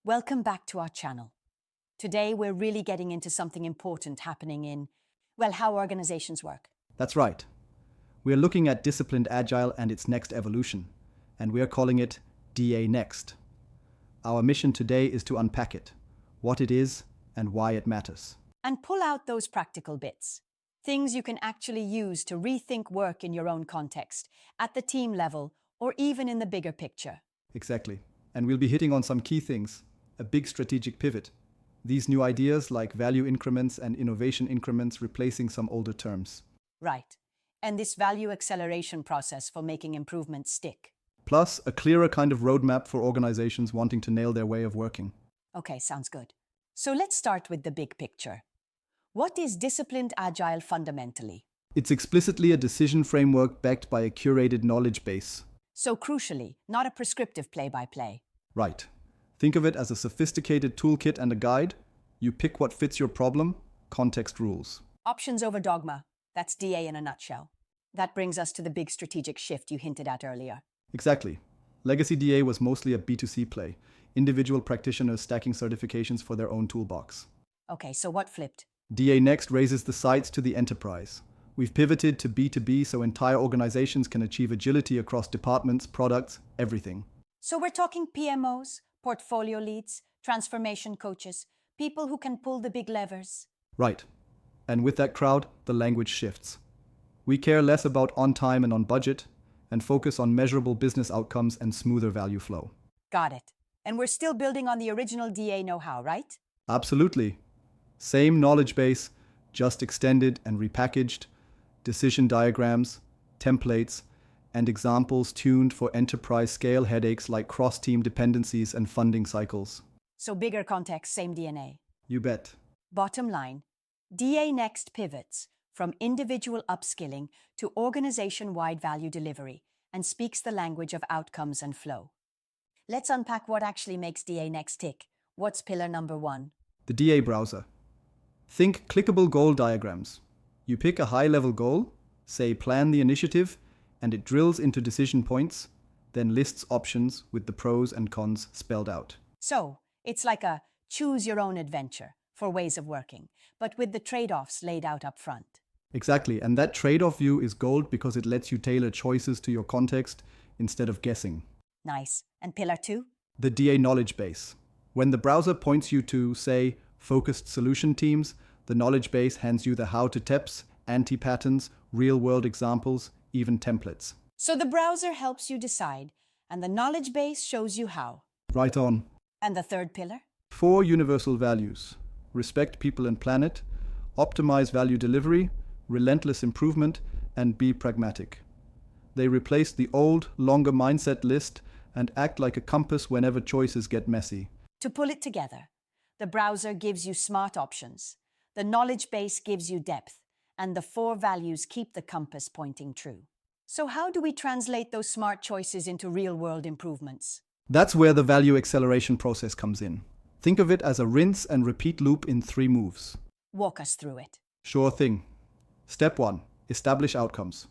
Welcome back to our channel. Today, we're really getting into something important happening in, how organizations work. That's right. We're looking at Disciplined Agile and its next evolution, and we're calling it DA Next. Our mission today is to unpack it, what it is, and why it matters. And pull out those practical bits, things you can actually use to rethink work in your own context, at the team level, or even in the bigger picture. Exactly. And we'll be hitting on some key things, a big strategic pivot. These new ideas like value increments and innovation increments replacing some older terms. Right. And this value acceleration process for making improvements stick. Plus, a clearer kind of roadmap for organizations wanting to nail their way of working. Okay, sounds good. So let's start with the big picture. What is Disciplined Agile fundamentally? It's explicitly a decision framework backed by a curated knowledge base. So crucially, not a prescriptive play-by-play. Right. Think of it as a sophisticated toolkit and a guide. You pick what fits your problem, context rules. Options over dogma. That's DA in a nutshell. That brings us to the big strategic shift you hinted at earlier. Exactly. Legacy DA was mostly a B2C play, individual practitioners stacking certifications for their own toolbox. Okay, so what flipped? DA Next raises the sights to the enterprise. We've pivoted to B2B so entire organizations can achieve agility across departments, products, everything. So we're talking PMOs, portfolio leads, transformation coaches, people who can pull the big levers. Right. And with that crowd, the language shifts. We care less about on time and on budget, and focus on measurable business outcomes and smoother value flow. Got it. And we're still building on the original DA know-how, right? Absolutely. Same knowledge base, just extended and repackaged, decision diagrams, templates, and examples tuned for enterprise-scale headaches like cross-team dependencies and funding cycles. So bigger context, same DNA. You bet. Bottom line, DA Next pivots from individual upskilling to organization-wide value delivery and speaks the language of outcomes and flow. Let's unpack what actually makes DA Next tick. What's pillar number one? The DA browser. Think clickable goal diagrams. You pick a high-level goal, say plan the initiative, and it drills into decision points, then lists options with the pros and cons spelled out. So, it's like a choose-your-own-adventure for ways of working, but with the trade-offs laid out up front. Exactly, and that trade-off view is gold because it lets you tailor choices to your context instead of guessing. Nice. And pillar two? The DA knowledge base. When the browser points you to, say, focused solution teams, the knowledge base hands you the how-to tips, anti-patterns, real-world examples, even templates. So the browser helps you decide, and the knowledge base shows you how. Right on. And the third pillar? 4 universal values. Respect people and planet, optimize value delivery, relentless improvement, and be pragmatic. They replace the old, longer mindset list and act like a compass whenever choices get messy. To pull it together, the browser gives you smart options, the knowledge base gives you depth, and the 4 values keep the compass pointing true. So how do we translate those smart choices into real-world improvements? That's where the value acceleration process comes in. Think of it as a rinse and repeat loop in 3 moves. Walk us through it. Sure thing. Step 1. Establish outcomes.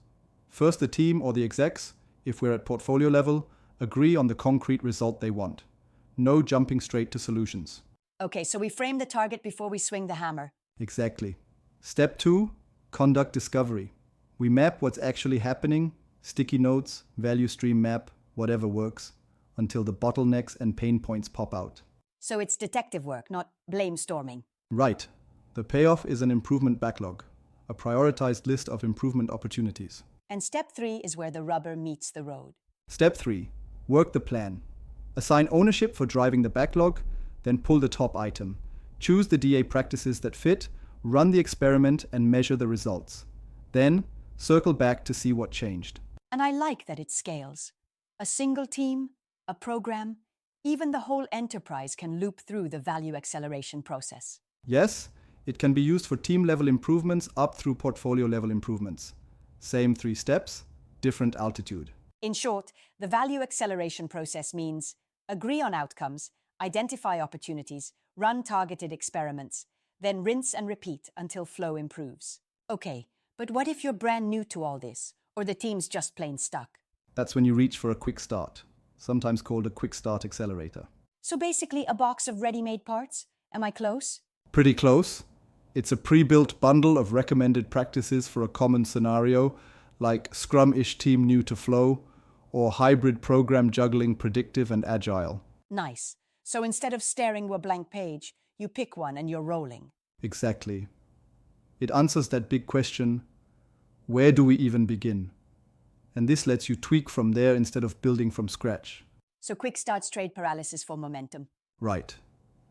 First, the team or the execs, if we're at portfolio level, agree on the concrete result they want. No jumping straight to solutions. Okay, so we frame the target before we swing the hammer. Exactly. Step 2. Conduct discovery. We map what's actually happening, sticky notes, value stream map, whatever works, until the bottlenecks and pain points pop out. So it's detective work, not blame storming. Right. The payoff is an improvement backlog, a prioritized list of improvement opportunities. And step 3 is where the rubber meets the road. Step 3. Work the plan. Assign ownership for driving the backlog, then pull the top item. Choose the DA practices that fit, run the experiment, and measure the results. Then, circle back to see what changed. And I like that it scales. A single team, a program, even the whole enterprise can loop through the value acceleration process. Yes, it can be used for team-level improvements up through portfolio-level improvements. Same 3 steps, different altitude. In short, the value acceleration process means agree on outcomes, identify opportunities, run targeted experiments, then rinse and repeat until flow improves. Okay, but what if you're brand new to all this, or the team's just plain stuck? That's when you reach for a quick start, sometimes called a quick start accelerator. So basically, a box of ready-made parts? Am I close? Pretty close. It's a pre-built bundle of recommended practices for a common scenario, like Scrum-ish team new to flow, or hybrid program juggling predictive and agile. Nice. So instead of staring at a blank page, you pick one and you're rolling. Exactly. It answers that big question, where do we even begin? And this lets you tweak from there instead of building from scratch. So quick starts trade paralysis for momentum. Right.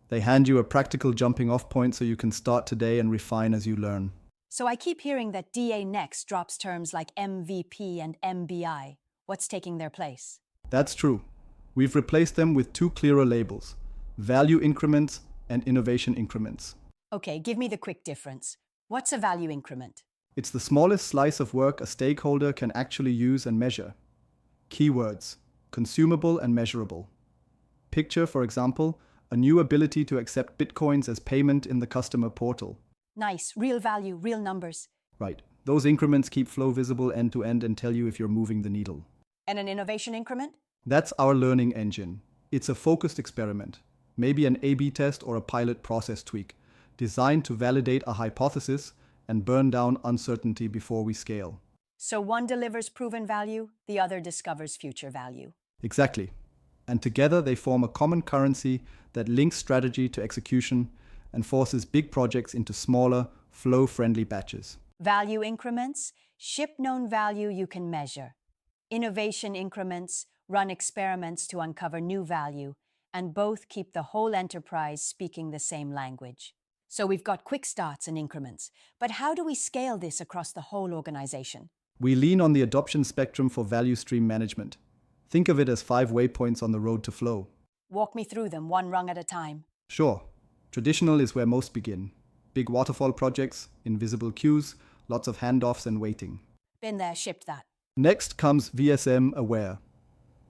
They hand you a practical jumping off point so you can start today and refine as you learn. So I keep hearing that DA Next drops terms like MVP and MBI. What's taking their place? That's true. We've replaced them with two clearer labels, value increments and innovation increments. Okay, give me the quick difference. What's a value increment? It's the smallest slice of work a stakeholder can actually use and measure. Keywords, consumable and measurable. Picture, for example, a new ability to accept bitcoins as payment in the customer portal. Nice, real value, real numbers. Right. Those increments keep flow visible end to end and tell you if you're moving the needle. And an innovation increment? That's our learning engine. It's a focused experiment, maybe an A/B test or a pilot process tweak, designed to validate a hypothesis and burn down uncertainty before we scale. So one delivers proven value, the other discovers future value. Exactly. And together they form a common currency that links strategy to execution and forces big projects into smaller, flow-friendly batches. Value increments, ship known value you can measure. Innovation increments, run experiments to uncover new value, and both keep the whole enterprise speaking the same language. So we've got quick starts and increments, but how do we scale this across the whole organization? We lean on the adoption spectrum for value stream management. Think of it as 5 waypoints on the road to flow. Walk me through them one rung at a time. Sure, traditional is where most begin. Big waterfall projects, invisible queues, lots of handoffs and waiting. Been there, shipped that. Next comes VSM aware.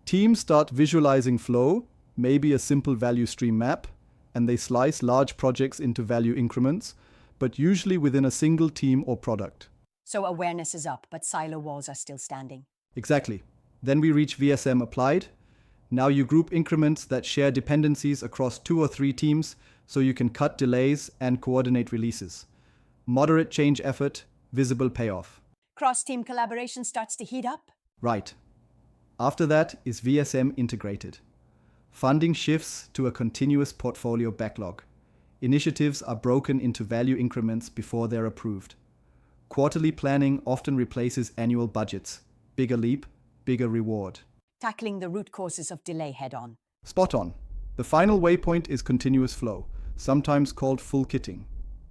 Teams start visualizing flow, maybe a simple value stream map, and they slice large projects into value increments, but usually within a single team or product. So awareness is up, but silo walls are still standing. Exactly. Then we reach VSM applied. Now you group increments that share dependencies across 2 or 3 teams so you can cut delays and coordinate releases. Moderate change effort, visible payoff. Cross-team collaboration starts to heat up. Right. After that is VSM integrated. Funding shifts to a continuous portfolio backlog. Initiatives are broken into value increments before they're approved. Quarterly planning often replaces annual budgets. Bigger leap, bigger reward. Tackling the root causes of delay head-on. Spot on. The final waypoint is continuous flow, sometimes called full kitting.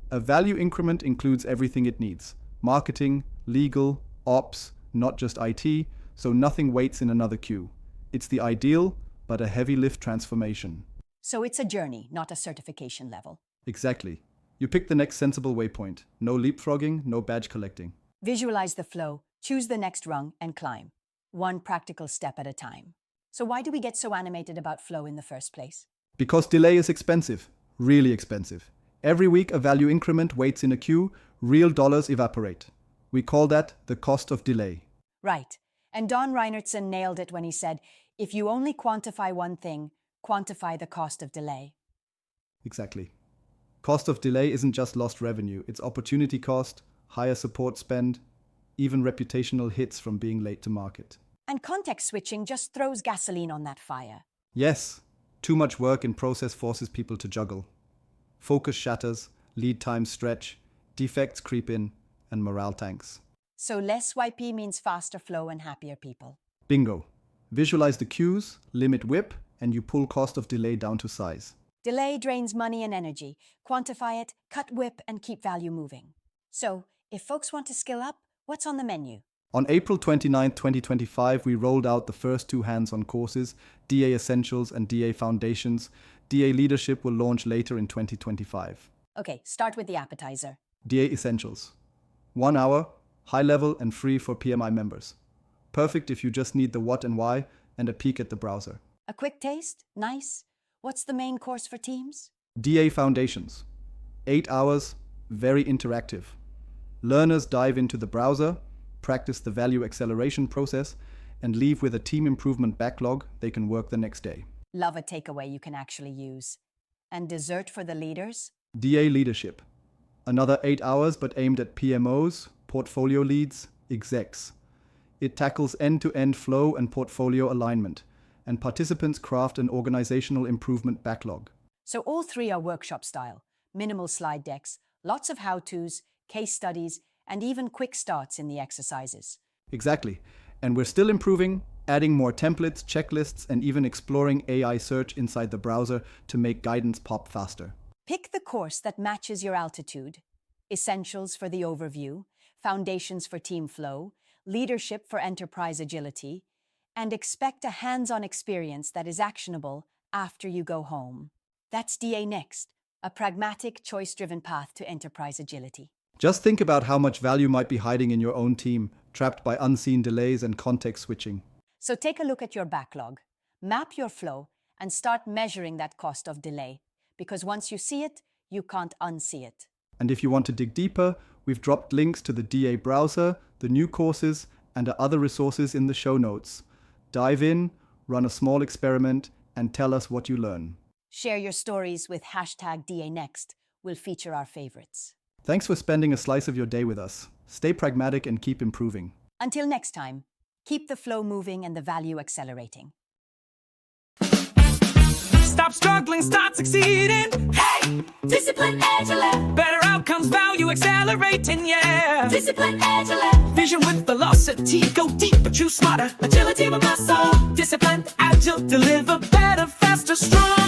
A value increment includes everything it needs. Marketing, legal, ops, not just IT, so nothing waits in another queue. It's the ideal, but a heavy lift transformation. So it's a journey, not a certification level. Exactly. You pick the next sensible waypoint. No leapfrogging, no badge collecting. Visualize the flow, choose the next rung, and climb. One practical step at a time. So why do we get so animated about flow in the first place? Because delay is expensive. Really expensive. Every week a value increment waits in a queue, real dollars evaporate. We call that the cost of delay. Right. And Don Reinertson nailed it when he said, if you only quantify one thing, quantify the cost of delay. Exactly. Cost of delay isn't just lost revenue, it's opportunity cost, higher support spend, even reputational hits from being late to market. And context switching just throws gasoline on that fire. Yes, too much work in process forces people to juggle. Focus shatters, lead times stretch, defects creep in, and morale tanks. So less YP means faster flow and happier people. Bingo. Visualize the cues, limit whip, and you pull cost of delay down to size. Delay drains money and energy. Quantify it, cut whip, and keep value moving. So, if folks want to skill up, what's on the menu? On April 29, 2025, we rolled out the first 2 hands-on courses, DA Essentials and DA Foundations. DA Leadership will launch later in 2025. Okay, start with the appetizer. DA Essentials. 1 hour, high level and free for PMI members. Perfect if you just need the what and why and a peek at the browser. A quick taste? Nice. What's the main course for teams? DA Foundations. 8 hours, very interactive. Learners dive into the browser, practice the value acceleration process, and leave with a team improvement backlog they can work the next day. Love a takeaway you can actually use. And dessert for the leaders? DA leadership. Another 8 hours but aimed at PMOs, portfolio leads, execs. It tackles end-to-end flow and portfolio alignment, and participants craft an organizational improvement backlog. So all three are workshop style. Minimal slide decks, lots of how-tos, case studies, and even quick starts in the exercises. Exactly. And we're still improving, adding more templates, checklists, and even exploring AI search inside the browser to make guidance pop faster. Pick the course that matches your altitude. Essentials for the overview, foundations for team flow, leadership for enterprise agility, and expect a hands-on experience that is actionable after you go home. That's DA Next, a pragmatic, choice-driven path to enterprise agility. Just think about how much value might be hiding in your own team, trapped by unseen delays and context switching. So take a look at your backlog, map your flow, and start measuring that cost of delay. Because once you see it, you can't unsee it. And if you want to dig deeper, we've dropped links to the DA browser, the new courses, and other resources in the show notes. Dive in, run a small experiment, and tell us what you learn. Share your stories with hashtag DA Next. We'll feature our favorites. Thanks for spending a slice of your day with us. Stay pragmatic and keep improving. Until next time, keep the flow moving and the value accelerating. Stop struggling, start succeeding. Hey, Disciplined Agile. Better outcomes, value accelerating, yeah. Disciplined Agile. Vision with velocity, go deeper, choose smarter. Agility with muscle. Disciplined, agile, deliver better, faster, strong.